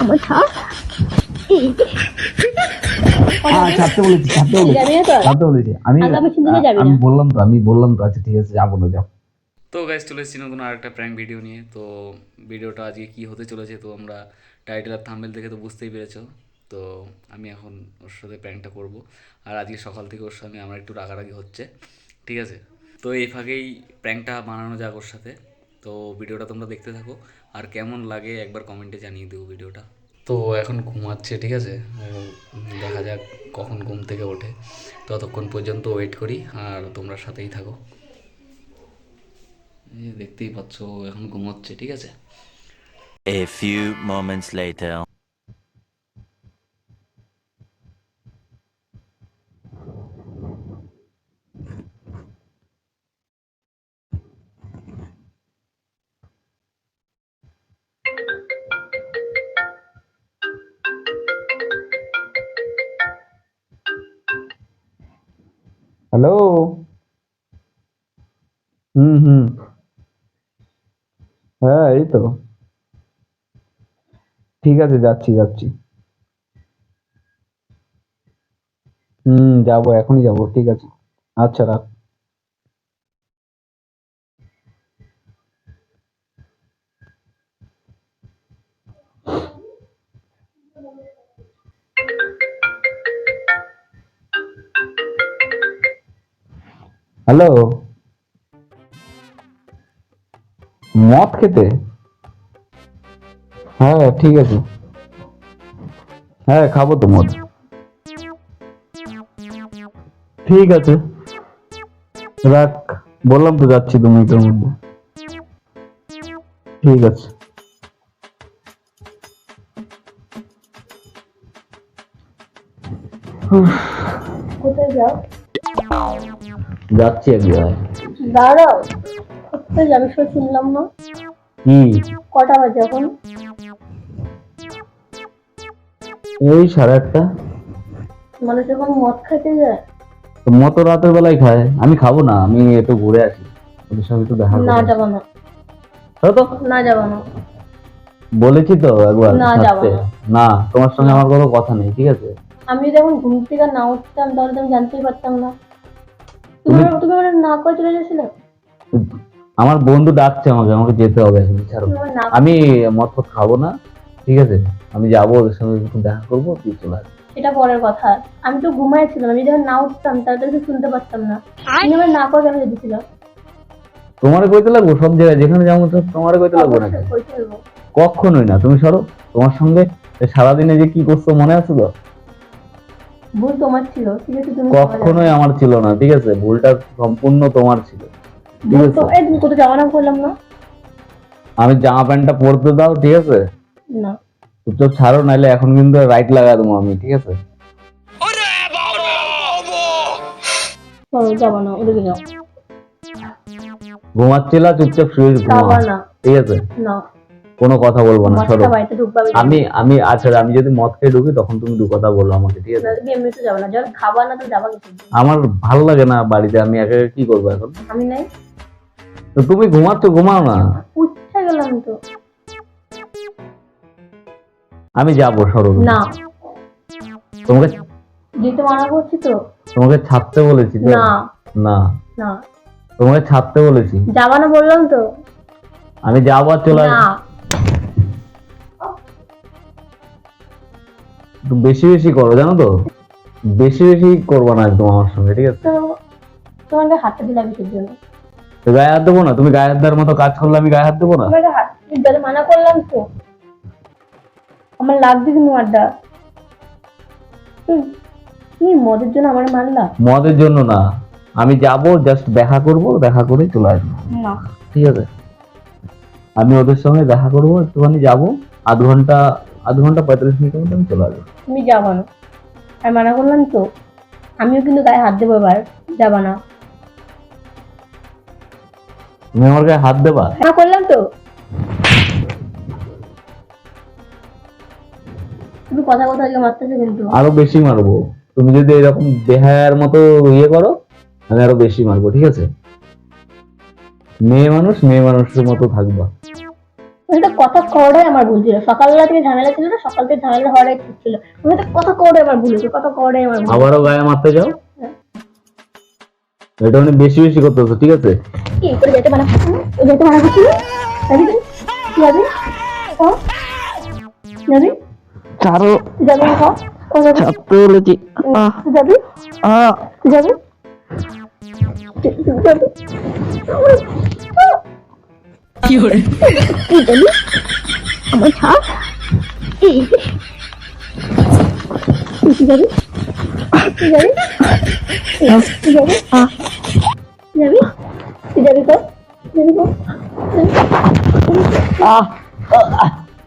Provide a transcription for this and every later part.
আমার থাক ছাড়তে বলেছি আমি বললাম তো আচ্ছা ঠিক আছে যাবো না যাও। তো গাইস চলে এসেছি নতুন আরেকটা প্র্যাঙ্ক ভিডিও নিয়ে। তো ভিডিওটা আজকে কী হতে চলেছে তো আমরা টাইটেল আর থাম্বনেল দেখে তো বুঝতেই পেরেছো। তো আমি এখন ওর সাথে প্র্যাঙ্কটা করব। আর আজকে সকাল থেকে ওর সঙ্গে আমার একটু রাগারাগি হচ্ছে, ঠিক আছে? তো এই ফাঁকেই প্র্যাঙ্কটা বানানো যাক ওর সাথে। তো ভিডিওটা তোমরা দেখতে থাকো, আর কেমন লাগে একবার কমেন্টে জানিয়ে দেবো ভিডিওটা। তো এখন ঘুমাচ্ছে, ঠিক আছে? দেখা যাক কখন ঘুম থেকে ওঠে, ততক্ষণ পর্যন্ত ওয়েট করি আর তোমরা সাথেই থাকো। দেখতেই পাচ্ছ এখন ঘুমোচ্ছে, ঠিক আছে? A few moments later. Hello. হুম, হ্যাঁ এই তো ঠিক আছে, যাচ্ছি। যাবো, এখনই যাবো, ঠিক আছে। আচ্ছা রাখ। হ্যালো, মদ খেতে? হ্যাঁ ঠিক আছে, হ্যাঁ খাবো তো মদ। ঠিক আছে রাখ, বললাম তো যাচ্ছি 2 মিনিটের মধ্যে। ঠিক আছে। কোথায় যাও? যাচ্ছি এক জায়গায়। দাঁড়াও, কোথায় যাবে সে শুনলাম না। কি? কটা বাজে এখন? এই 8:30। মানুষ এখন মদ খাইতে যায়? তো মতো রাতের বেলায় খায়, আমি খাবো না, আমি একটু ঘুরে আসি, ওদের সঙ্গে একটু দেখা না করবো। যাবো না। তো না যাবো না। বলেছি তো একবার না, যাবো থাকতে। না। না, তোমার সঙ্গে আমার কোনো কথা নেই, ঠিক আছে? আমি যদি এখন ঘুম থেকে না উঠতাম তাহলে তো আমি জানতেই পারতাম না। তুমি আমার না করে চলে গেছিলে। আমার বন্ধু ডাকছে আমাকে যেতে হবে এখন, ছাড়ো। তুমি আমার না আমি মদ ফদ খাবো না, ঠিক আছে? আমি যাবো, ওদের সঙ্গে একটু দেখা করবো, তুই চলে আসবি। এটা পরের কথা। আমি তো ঘুমাইছিলাম, আমি যখন না উঠতাম তাহলে তো কিছু শুনতে পারতাম না। তুমি আমার না করে কেন যেতেছিল? তোমারে কইতে লাগবো সব জায়গায়, যেখানে যাবো তো তোমারে কইতে লাগবো নাকি? অবশ্যই কই চলবো। কখনোই না, তুমি সরো। তোমার সঙ্গে সারাদিনে যে কি করছো মনে আছে তো? ভুল তোমার ছিল, ঠিক আছে? তুমি কখনোই আমার ছিল না, ঠিক আছে? ভুলটা সম্পূর্ণ তোমার ছিল, ঠিক ভুল আছে? তো এই তুমি কোথাও যাওয়া না করলাম না। আমি জামা প্যান্টটা পরতে দাও, ঠিক আছে? না চুপচাপ ছাড়ো, নাইলে এখন কিন্তু রাইট লাগা দেবো আমি, ঠিক আছে? চলো, যাবো না, ওদিকে যাও। ঘুমাচ্ছিলা, চুপচাপ শুয়ে ঘুমাও, যাবো না। ঠিক আছে? না, কোনো কথা বলবো না, সরো। মদটা বাড়িতে ঢুকবা। আমি আচ্ছা, আমি যদি মদ খেয়ে ঢুকি তখন তুমি দু কথা বলো আমাকে, ঠিক আছে? তুমি এমনিতে যাবো না, যখন খাবা না তো যাবা কিছু। আমার ভালো লাগে না বাড়িতে, আমি একা একা কি করবো এখন? আমি নাই, তো তুমি ঘুমাচ্ছ, ঘুমাও না। উঠতে গেলাম তো। আমি যাবো, সরো। না, তোমাকে যেতে মানা করছি তো। তোমাকে ছাড়তে বলেছি তো? না না, না, তোমাকে ছাড়তে বলেছি। যাবা না বললাম তো। আমি যাবো আর চলে না, আসবো। একটু বেশি বেশি করো, জানো তো? বেশি বেশি করবো না একদম আমার সঙ্গে, ঠিক আছে? তো তোমাকে হাতটা দিলাম কিসের জন্য? তো গায়ে হাত দেবো না? তুমি গায়ে হাত দেওয়ার মতো কাজ করলে আমি গায়ে হাত দেবো না? তোমাকে হাত দিতে মানা করলাম তো। আমার লাগবে কিন্তু আড্ডা। তুমি মদের জন্য আমার মানলা? মদের জন্য না, আমি যাবো, জাস্ট দেখা করব, দেখা করে চলে আসবো, না, ঠিক আছে? আমি ওদের সঙ্গে দেখা করবো, একটুখানি যাবো, আধ ঘন্টা 45 মিনিটের মধ্যে আমি চলে আসবো। তুমি যাবা না, আমি মানা করলাম তো। আমিও কিন্তু গায়ে হাত দেবো এবার। যাবা না। তুমি আমার গায়ে হাত দেবা? মানা করলাম তো। তুমি কথা আগে মারতেছো কিন্তু। আরো বেশি মারবো, তুমি যদি এরকম বেহায়ার মতো ইয়ে করো, আমি আরো বেশি মারবো, ঠিক আছে? মেয়ে মানুষের মতো থাকবা। এটা কথা কওয়াটাই আমার ভুল ছিল, সকালবেলা থেকে ঝামেলা ছিল না, সকাল থেকে ঝামেলা হওয়াটাই ঠিক ছিল। তুমি তো কথা কওয়াটাই আমার ভুল হয়েছে, কথা কওয়াটাই আমার ভুল। আবারও গায়ে মারতে যাও, এটা অনেক বেশি বেশি করতেছো, ঠিক আছে? কি করে যেতে মানা যেতে মানা করছিল? যাবি তুই? যাবি? যাবি? ছাড়ো, যাবি না? ছাড়তে বলেছি। যাবি? যাবি? যাবি? কি করে তুই যাবি? আমার ছাড়। তুই যাবি? তুই যাবি? তুই যাবি? যাবি? তুই যাবি তো? যাবি তো?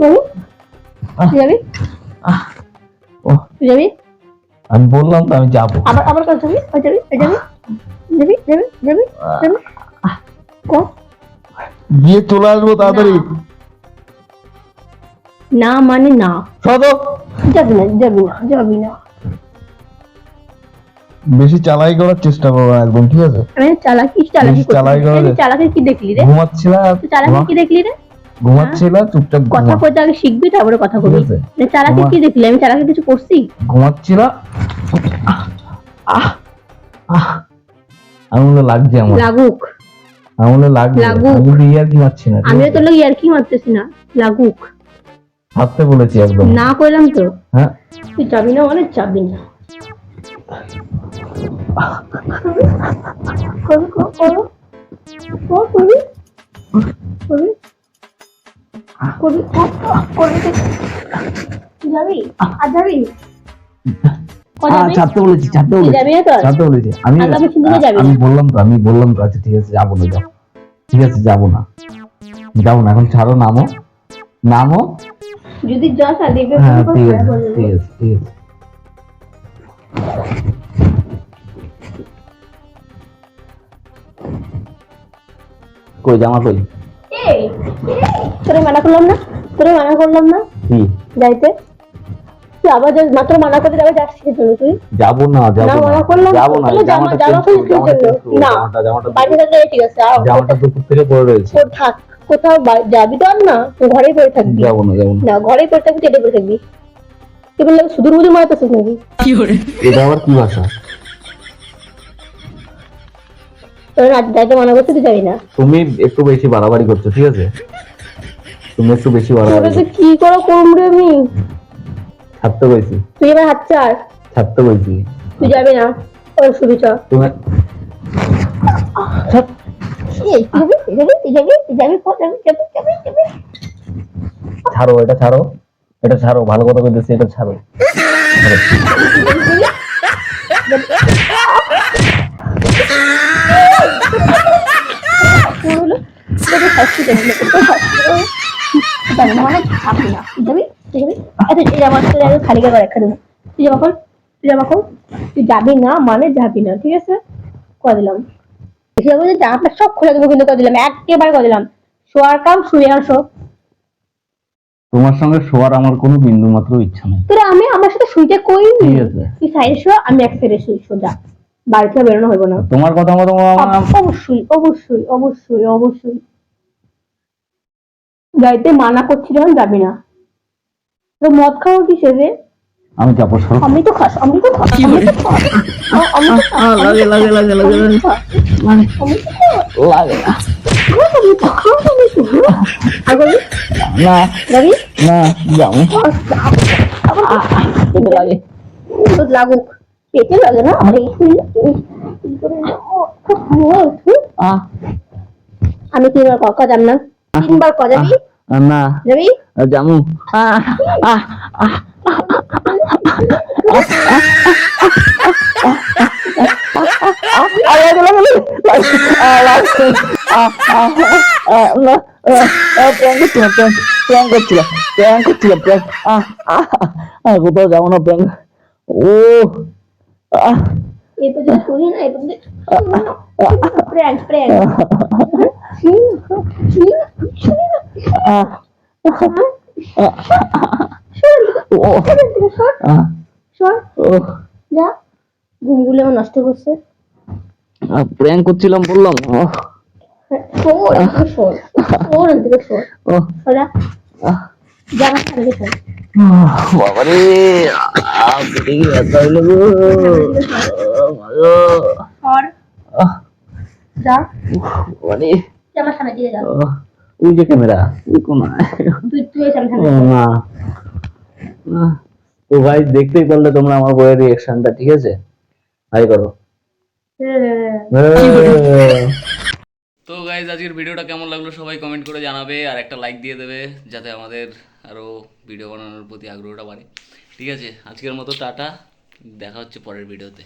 যাবি? তুই যাবি? আমি বললাম তো আমি যাবো। আবার কত যাবি? যাবি? যাবি? যাবি? যাবি? যাবি? যাবি? কো? গিয়ে চলে আসবো তাড়াতাড়ি। না মানে না। সদো, যাবি না, যাবি না, যাবি না। বেশি চালাই করার চেষ্টা করবো না একদম, ঠিক আছে? আমি চালাকি বেশি চালাকি করা যায়। চালাকি কি দেখলি রে? ঘুমাচ্ছিলা, চালাকি কি দেখলি রে? ঘুমাচ্ছিলা, চুপচাপ কথা ঘুমা, কইতে আগে শিখবি তারপরে কথা বলবি। ঠিক আছে? চালাকি কি দেখলি? আমি চালাকি কিছু করছি? ঘুমাচ্ছিলা। আঙুলে লাগছে আমার, লাগুক। আঙুলে লাগছে। লাগুক। আমি ইয়ার কি মারছি না, ঠিক আমিও আছে? তো লোক ইয়ার কি মারতেছি না, লাগুক। হাঁটতে বলেছি একদম। না কইলাম তো। হ্যাঁ, তুই যাবি না মানে যাবি না। করবি, করবি, করবি, করবি, করবি, তুই যাবি? আর যাবি? ছাড়তে বলেছি, ছাড়তে বলেছি, যাবি না তো? ছাড়তে বলেছি। আমি আগামী দিনে যাবি না? আমি বললাম তো আচ্ছা ঠিক আছে যাবো না, যাও, ঠিক আছে যাবো না, এখন ছাড়ো, নামো, নামো। যদি যাস আর দেখবে হ্যাঁ কোনো ঠিক খারাপ আছে, হয়ে যাবে। ঠিক আছে, ঠিক আছে। কই জামা কই? এই, তোরে মানা করলাম না কি? যাইতে। তুই আবার মাত্র মানা করতে যাবে, যাচ্ছিস কেন তুই? যাবো না, না মানা করলাম তো। যাবো না। তাহলে জামা খুঁজছিস জন্য না, বাড়ি থাকলে ঠিক আছে, আর জামাটা দুপুর থেকে পরে রয়েছে। তোর থাক, কোথাও যাবি তো আর না, তুই ঘরেই পড়ে থাকবি। যাবো না, না ঘরেই পড়ে থাকবি, চেটে পড়ে থাকবি। তুই বললে সুদূর বুঝে মারতেছিস নাকি? কি করে এটা আবার কি ভাষা? তোর যাইতে মানা করতে, তুই যাবি না। তুমি একটু বেশি বাড়াবাড়ি করছো, ঠিক আছে? তুমি একটু বেশি তোরে বাড়াবাড়ি তো করছো। কি করে করবো রে আমি? ছাড়তে বলছি, তুই এবার হাত ছাড়, ছাড়তে বলছি। তুই যাবি না। ওর শুবি চ। তুমি এই, তুই যাবি, তুই যাবি, তুই যাবি, তুই যাবি, যাবি, যাবি, যাবি। ছাড়ো, এটা ছাড়ো, এটা ছাড়ো, ভালো কথা বলতেছি, এটা ছাড়ো। তোর হলো, তোকে শাস্তি দেবে না, তোকে শাস্তি দেবে না। তুই যাবি না মানে যাবি না। তুই যাবি, তুই যাবি। আচ্ছা এই জামা খালি করে রেখে দেবো। তুই জামা খোল, তুই জামা খোল। তুই যাবি না মানে যাবি না, ঠিক আছে? করে দিলাম। জামাটা সব খুলে দেবো কিন্তু, করে দিলাম, একেবারে করে দিলাম। শোয়ার কাম শুয়ে আসো। তোমার সঙ্গে শোয়ার আমার কোনো বিন্দু মাত্র ইচ্ছা নেই, তোরা আমি আমার সাথে শুইতে কই? ঠিক আছে? তুই সাইডে শো, আমি এক সাইডে শুই, সোজা। বাড়ি থেকে বেরোনো হইব না। তোমার কথা মতো অবশ্যই, অবশ্যই, অবশ্যই, অবশ্যই। যাইতে মানা করছি যখন যাবি না। তো মদ খাওয়া কিসে রে? আমি যাবো, সরো। আমি তো খাস, আমি তো খাস, আমি তো খাস, আমি তো খাস, লাগে লাগে লাগে লাগে আমি তো খাস, মানে আমি তো খাস, লাগে না, আমি তো খাস, আমি তো খাস। আর বলি, না যাবি? না, যাবো, আবার কিন্তু লাগে। তোর লাগুক, পেটে লাগে না? আরে আমি তিনবার কথা যাম না, তিনবার কথা যাবি, না যাবি? জামু। কোথাও যাবো না, প্র্যাঙ্ক। ও এই তো যদি শুনি না, এই তো যদি প্র্যাঙ্ক প্র্যাঙ্ক শুনি না, শোন যা, ঘুমগুলো আমার নষ্ট করছে। প্র্যাঙ্ক করছিলাম বললাম। শোন এদিকে শোন শোন এদিকে শোন ও সোজা যা আমার সামনে শোন বাবারে পেটে কি ব্যথা হইলো গো ভালো আর যা মানে তুই আমার সামনে দিয়ে যা ওই যে ক্যামেরা ওই কোনায় তুই এসে আমার ও সামনে না তো ভাই দেখতেই পারলে তোমরা আমার বইয়ের রিঅ্যাকশনটা, ঠিক আছে? হাই করো। তো গাইজ আজকের ভিডিওটা কেমন লাগলো সবাই কমেন্ট করে জানাবে, আর একটা লাইক দিয়ে দেবে যাতে আমাদের আরও ভিডিও বানানোর প্রতি আগ্রহটা বাড়ে। ঠিক আছে, আজকের মতো টাটা, দেখা হচ্ছে পরের ভিডিওতে।